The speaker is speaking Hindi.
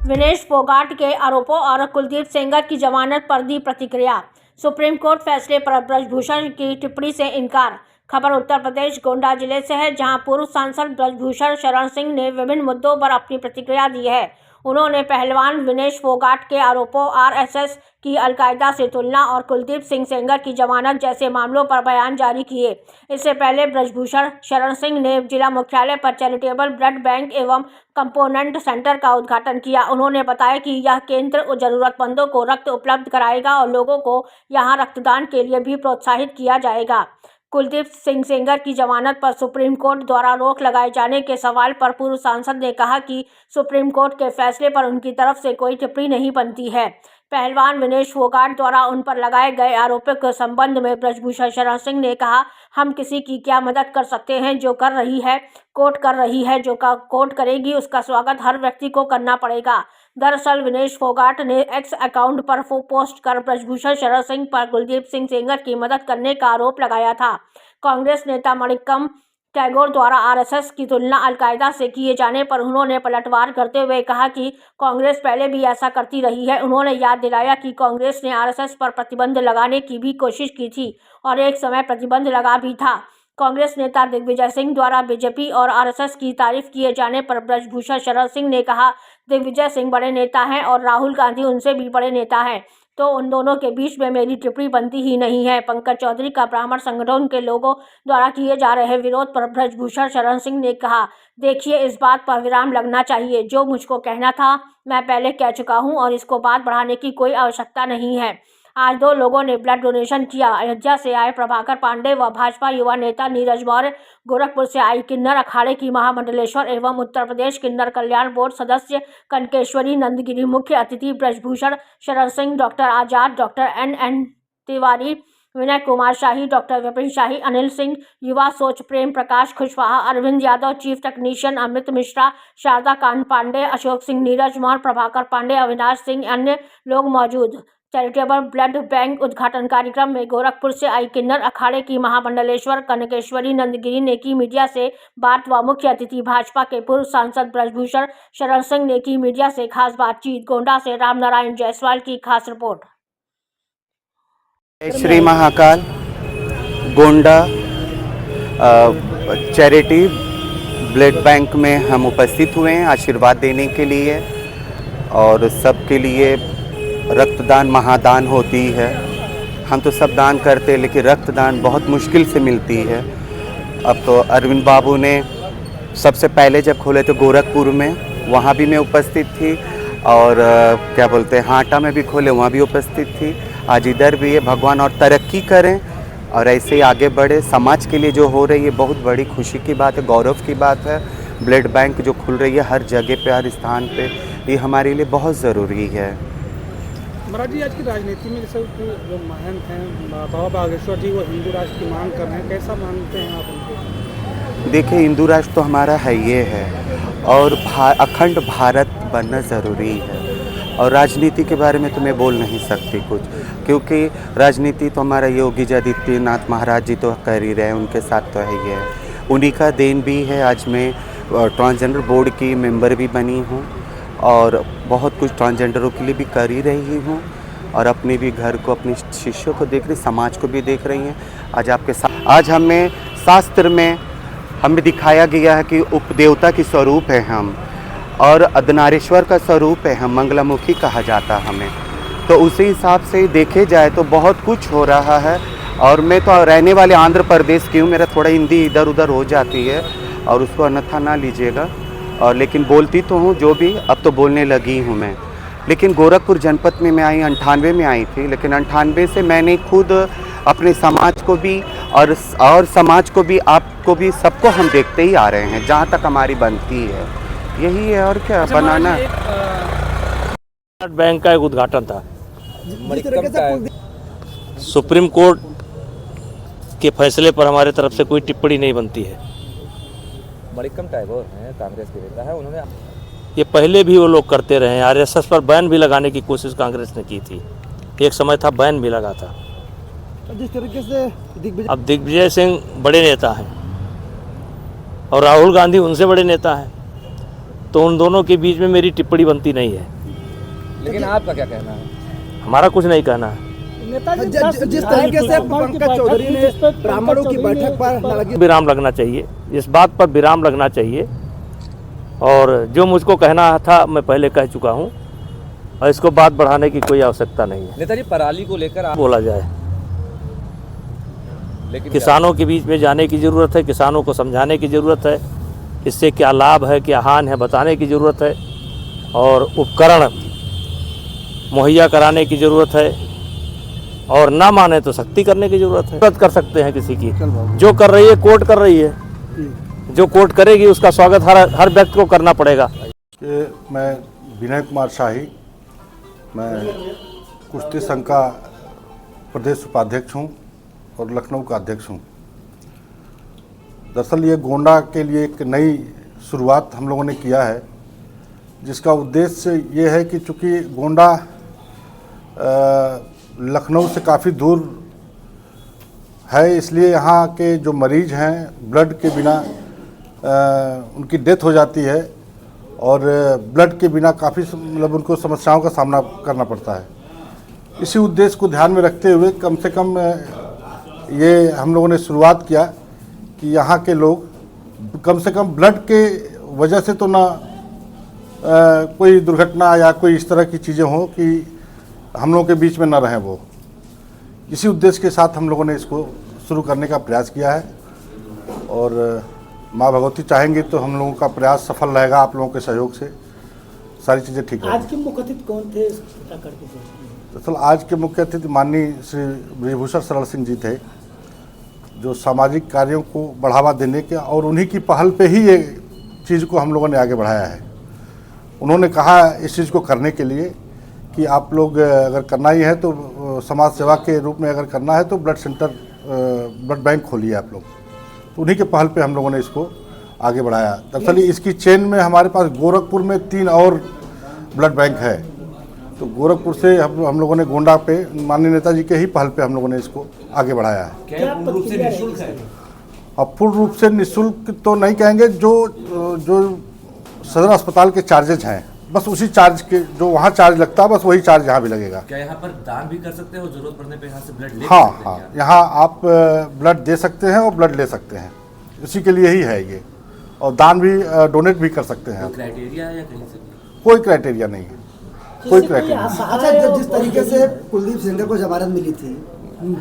विनेश फोगाट के आरोपों और कुलदीप सेंगर की जमानत पर दी प्रतिक्रिया। सुप्रीम कोर्ट फैसले पर ब्रजभूषण की टिप्पणी से इनकार। खबर उत्तर प्रदेश गोंडा जिले से है, जहां पूर्व सांसद ब्रजभूषण शरण सिंह ने विभिन्न मुद्दों पर अपनी प्रतिक्रिया दी है। उन्होंने पहलवान विनेश फोगाट के आरोपों, आरएसएस की अलकायदा से तुलना और कुलदीप सिंह सेंगर की जमानत जैसे मामलों पर बयान जारी किए। इससे पहले ब्रजभूषण शरण सिंह ने जिला मुख्यालय पर चैरिटेबल ब्लड बैंक एवं कंपोनेंट सेंटर का उद्घाटन किया। उन्होंने बताया कि यह केंद्र जरूरतमंदों को रक्त उपलब्ध कराएगा और लोगों को यहां रक्तदान के लिए भी प्रोत्साहित किया जाएगा। कुलदीप सिंह सेंगर की जमानत पर सुप्रीम कोर्ट द्वारा रोक लगाए जाने के सवाल पर पूर्व सांसद ने कहा कि सुप्रीम कोर्ट के फैसले पर उनकी तरफ से कोई टिप्पणी नहीं बनती है। पहलवान विनेश फोगाट द्वारा उन पर लगाए गए आरोपों के संबंध में ब्रजभूषण शरण सिंह ने कहा, हम किसी की क्या मदद कर सकते हैं? जो कर रही है कोर्ट कर रही है, जो कोर्ट करेगी उसका स्वागत हर व्यक्ति को करना पड़ेगा। दरअसल विनेश फोगाट ने एक्स अकाउंट पर पोस्ट कर ब्रजभूषण शरण सिंह पर कुलदीप सिंह सेंगर की मदद करने का आरोप लगाया था। कांग्रेस नेता मणिक्कम टैगोर द्वारा आरएसएस की तुलना अलकायदा से किए जाने पर उन्होंने पलटवार करते हुए कहा कि कांग्रेस पहले भी ऐसा करती रही है। उन्होंने याद दिलाया कि कांग्रेस ने आरएसएस पर प्रतिबंध लगाने की भी कोशिश की थी और एक समय प्रतिबंध लगा भी था। कांग्रेस नेता दिग्विजय सिंह द्वारा बीजेपी और आरएसएस की तारीफ किए जाने पर ब्रजभूषण शरण सिंह ने कहा, दिग्विजय सिंह बड़े नेता हैं और राहुल गांधी उनसे भी बड़े नेता हैं, तो उन दोनों के बीच में मेरी टिप्पणी बनती ही नहीं है। पंकज चौधरी का ब्राह्मण संगठन के लोगों द्वारा किए जा रहे विरोध पर ब्रजभूषण शरण सिंह ने कहा, देखिए इस बात पर विराम लगना चाहिए। जो मुझको कहना था मैं पहले कह चुका हूं और इसको बात बढ़ाने की कोई आवश्यकता नहीं है। आज 2 लोगों ने ब्लड डोनेशन किया। अयोध्या से आए प्रभाकर पांडे व भाजपा युवा नेता नीरज मौर्य, गोरखपुर से आई किन्नर अखाड़े की महामंडलेश्वर एवं उत्तर प्रदेश किन्नर कल्याण बोर्ड सदस्य कनकेश्वरी नंदगिरी, मुख्य अतिथि ब्रजभूषण शरण सिंह, डॉक्टर आजाद, doctor N Tiwari, Vinay Kumar Shahi, doctor Vipin शाही, अनिल सिंह, युवा सोच प्रेम प्रकाश कुशवाहा, अरविंद यादव, चीफ टेक्नीशियन अमित मिश्रा, शारदा कांत पांडे, अशोक सिंह, नीरज मौर्य, प्रभाकर पांडे, अविनाश सिंह, अन्य लोग मौजूद। चैरिटेबल ब्लड बैंक उद्घाटन कार्यक्रम में गोरखपुर से आई किन्नर अखाड़े की महामंडलेश्वर कनकेश्वरी नंदगिरी ने की मीडिया से बात व मुख्य अतिथि भाजपा के पूर्व सांसद ब्रजभूषण शरण सिंह ने की मीडिया से खास बातचीत। गोंडा से रामनारायण जायसवाल की खास report. Shri Mahakal Gonda charity blood bank में हम उपस्थित हुए हैं आशीर्वाद देने के लिए, और सबके लिए रक्तदान महादान होती है। हम तो सब दान करते हैं, लेकिन रक्तदान बहुत मुश्किल से मिलती है। अब तो अरविंद बाबू ने सबसे पहले जब खोले थे गोरखपुर में, वहाँ भी मैं उपस्थित थी, और क्या बोलते हैं हाटा में भी खोले, वहाँ भी उपस्थित थी। आज इधर भी है। भगवान और तरक्की करें और ऐसे ही आगे बढ़े। समाज के लिए जो हो रही है बहुत बड़ी खुशी की बात है, गौरव की बात है। ब्लड बैंक जो खुल रही है हर जगह पे, हर स्थान पे, ये हमारे लिए बहुत ज़रूरी है। महाराज जी, आज की राजनीति में जैसे जो महंत हैं बाबा बागेश्वर जी, वो हिंदू राष्ट्र की मांग कर रहे हैं, कैसा मानते हैं आप उनको? देखिए, हिंदू राष्ट्र तो हमारा है, ये है, और अखंड भारत बनना ज़रूरी है। और राजनीति के बारे में तो मैं बोल नहीं सकती कुछ, क्योंकि राजनीति तो हमारा योगी आदित्यनाथ महाराज जी तो कर ही रहे हैं, उनके साथ तो है ही है, उन्हीं का देन भी है। आज मैं ट्रांसजेंडर बोर्ड की मेंबर भी बनी हूँ और बहुत कुछ ट्रांसजेंडरों के लिए भी कर ही रही हूँ, और अपने भी घर को, अपने शिष्यों को देख रही, समाज को भी देख रही हैं। आज आपके साथ, आज हमें शास्त्र में हमें दिखाया गया है कि उपदेवता की स्वरूप है हम, और अर्धनारीश्वर का स्वरूप है हम, मंगलामुखी कहा जाता हमें। तो उसी हिसाब से देखे जाए तो बहुत कुछ हो रहा है। और मैं तो रहने वाले आंध्र प्रदेश की हूँ, मेरा थोड़ा हिंदी इधर उधर हो जाती है, और उसको अन्यथा ना लीजिएगा। और लेकिन बोलती तो हूँ जो भी, अब तो बोलने लगी हूँ मैं। लेकिन गोरखपुर जनपद में मैं आई 98 में आई थी, लेकिन 98 से मैंने खुद अपने समाज को भी और समाज को भी, आपको भी, सबको हम देखते ही आ रहे हैं जहाँ तक हमारी बनती है, यही है। और क्या बनाना। बैंक का एक उद्घाटन था। सुप्रीम कोर्ट के फैसले पर हमारे तरफ से कोई टिप्पणी नहीं बनती है। मणिक्कम टैगोर हैं, कांग्रेस के नेता है, उन्होंने ये पहले भी वो लोग करते रहे हैं। आरएसएस पर बैन भी लगाने की कोशिश कांग्रेस ने की थी, एक समय था बैन भी लगा था। जिस तरीके से अब दिग्विजय सिंह बड़े नेता हैं और राहुल गांधी उनसे बड़े नेता हैं, तो उन दोनों के बीच में मेरी टिप्पणी बनती नहीं है। लेकिन आपका क्या कहना है? हमारा कुछ नहीं कहना है। जिस तरीके से पंकज चौधरी ने ब्राह्मणों की बैठक पर विराम लगना चाहिए, इस बात पर विराम लगना चाहिए। और जो मुझको कहना था मैं पहले कह चुका हूँ और इसको बात बढ़ाने की कोई आवश्यकता नहीं है। नेताजी, पराली को लेकर आप बोला जाए, लेकिन किसानों के बीच में जाने की ज़रूरत है, किसानों को समझाने की ज़रूरत है, इससे क्या लाभ है क्या हानि है बताने की ज़रूरत है, और उपकरण मुहैया कराने की ज़रूरत है, और ना माने तो सख्ती करने की ज़रूरत है। रद्द कर सकते हैं किसी की, जो कर रही है कोर्ट कर रही है, जो कोर्ट करेगी उसका स्वागत हर व्यक्ति को करना पड़ेगा। कि मैं विनय कुमार शाही, मैं कुश्ती संघ का प्रदेश उपाध्यक्ष हूँ और लखनऊ का अध्यक्ष हूँ। दरअसल ये गोंडा के लिए एक नई शुरुआत हम लोगों ने किया है, जिसका उद्देश्य ये है कि चूँकि गोंडा लखनऊ से काफ़ी दूर है, इसलिए यहाँ के जो मरीज हैं ब्लड के बिना उनकी डेथ हो जाती है और ब्लड के बिना काफ़ी मतलब उनको समस्याओं का सामना करना पड़ता है। इसी उद्देश्य को ध्यान में रखते हुए कम से कम ये हम लोगों ने शुरुआत किया कि यहाँ के लोग कम से कम ब्लड के वजह से तो ना कोई दुर्घटना या कोई इस तरह की चीज़ें हों कि हम लोगों के बीच में ना रहें वो। इसी उद्देश्य के साथ हम लोगों ने इसको शुरू करने का प्रयास किया है और माँ भगवती चाहेंगे तो हम लोगों का प्रयास सफल रहेगा। आप लोगों के सहयोग से सारी चीज़ें ठीक रहेंगी। आज के मुख्य अतिथि कौन थे दरअसल आज के मुख्य अतिथि माननीय श्री ब्रिजभूषण शरण सिंह जी थे, जो सामाजिक कार्यों को बढ़ावा देने के और उन्हीं की पहल पे ही ये चीज़ को हम लोगों ने आगे बढ़ाया है। उन्होंने कहा इस चीज़ को करने के लिए कि आप लोग अगर करना ही है तो समाज सेवा के रूप में अगर करना है तो ब्लड सेंटर ब्लड बैंक खोलिए आप लोग। तो उन्हीं के पहल पे हम लोगों ने इसको आगे बढ़ाया। दरअसल इसकी चेन में हमारे पास गोरखपुर में 3 और ब्लड बैंक है, तो गोरखपुर से हम लोगों ने गोंडा पे माननीय नेताजी के ही पहल पे हम लोगों ने इसको आगे बढ़ाया है। क्या पूर्ण रूप से निःशुल्क है? अब पूर्ण रूप से निःशुल्क तो नहीं कहेंगे, जो सदर अस्पताल के चार्जेज हैं बस उसी चार्ज के जो वहाँ चार्ज लगता है बस वही चार्ज यहाँ भी लगेगा। क्या यहाँ पर दान भी कर सकते हैं और जरूरत पड़ने पे यहाँ से ब्लड ले हाँ सकते हैं? हाँ, यहाँ आप ब्लड दे सकते हैं और ब्लड ले सकते हैं, इसी के लिए ही है ये। और दान भी डोनेट भी कर सकते हैं। क्राइटेरिया है या कहीं से? कोई क्राइटेरिया नहीं है, कोई क्राइटेरिया। अच्छा, जिस तरीके से कुलदीप सेंगर को जमानत मिली थी